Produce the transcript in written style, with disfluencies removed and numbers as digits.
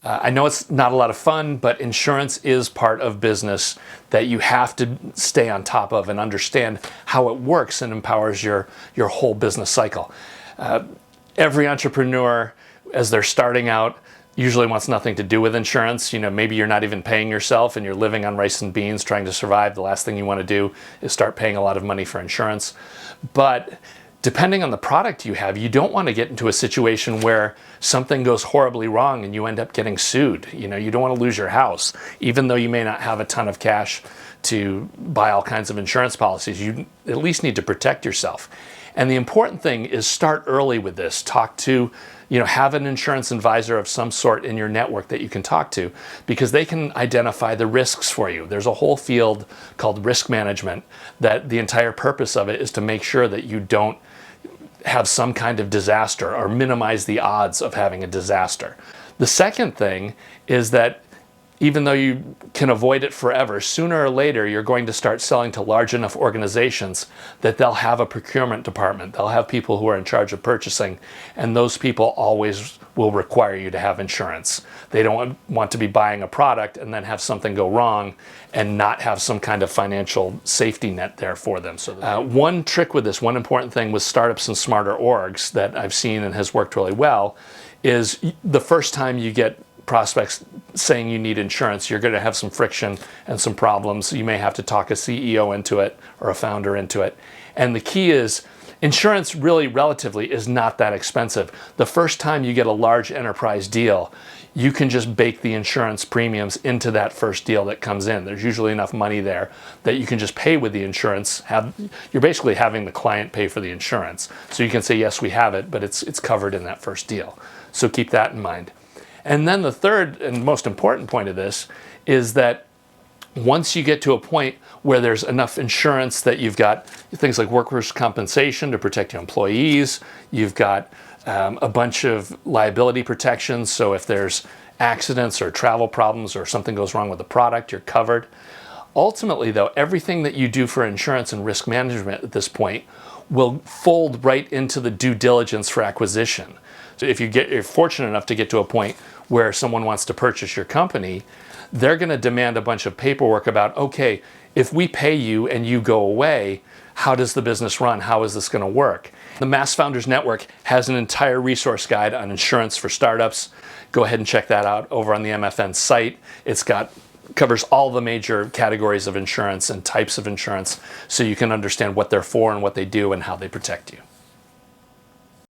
I know it's not a lot of fun, but insurance is part of business that you have to stay on top of and understand how it works and empowers your whole business cycle. Every entrepreneur, as they're starting out, usually wants nothing to do with insurance. Maybe you're not even paying yourself and you're living on rice and beans trying to survive. The last thing you want to do is start paying a lot of money for insurance. But depending on the product you have, you don't want to get into a situation where something goes horribly wrong and you end up getting sued. You don't want to lose your house. Even though you may not have a ton of cash to buy all kinds of insurance policies, you at least need to protect yourself. And the important thing is start early with this. Talk to, have an insurance advisor of some sort in your network that you can talk to, because they can identify the risks for you. There's a whole field called risk management that the entire purpose of it is to make sure that you don't have some kind of disaster or minimize the odds of having a disaster. The second thing is that even though you can avoid it forever, sooner or later you're going to start selling to large enough organizations that they'll have a procurement department. They'll have people who are in charge of purchasing, and those people always will require you to have insurance. They don't want to be buying a product and then have something go wrong and not have some kind of financial safety net there for them. So one trick with this, one important thing with startups and smarter orgs that I've seen and has worked really well, is the first time you get prospects saying you need insurance, you're going to have some friction and some problems. You may have to talk a CEO into it or a founder into it. And the key is, insurance really relatively is not that expensive. The first time you get a large enterprise deal, you can just bake the insurance premiums into that first deal that comes in. There's usually enough money there that you can just pay with the insurance. You're basically having the client pay for the insurance. So you can say, yes, we have it, but it's covered in that first deal. So keep that in mind. And then the third and most important point of this is that once you get to a point where there's enough insurance that you've got things like workers' compensation to protect your employees, you've got a bunch of liability protections, so if there's accidents or travel problems or something goes wrong with the product, you're covered. Ultimately, though, everything that you do for insurance and risk management at this point will fold right into the due diligence for acquisition. So if you're fortunate enough to get to a point where someone wants to purchase your company, they're going to demand a bunch of paperwork about, okay, if we pay you and you go away, how does the business run? How is this going to work? The Mass Founders Network has an entire resource guide on insurance for startups. Go ahead and check that out over on the MFN site. Covers all the major categories of insurance and types of insurance, so you can understand what they're for and what they do and how they protect you.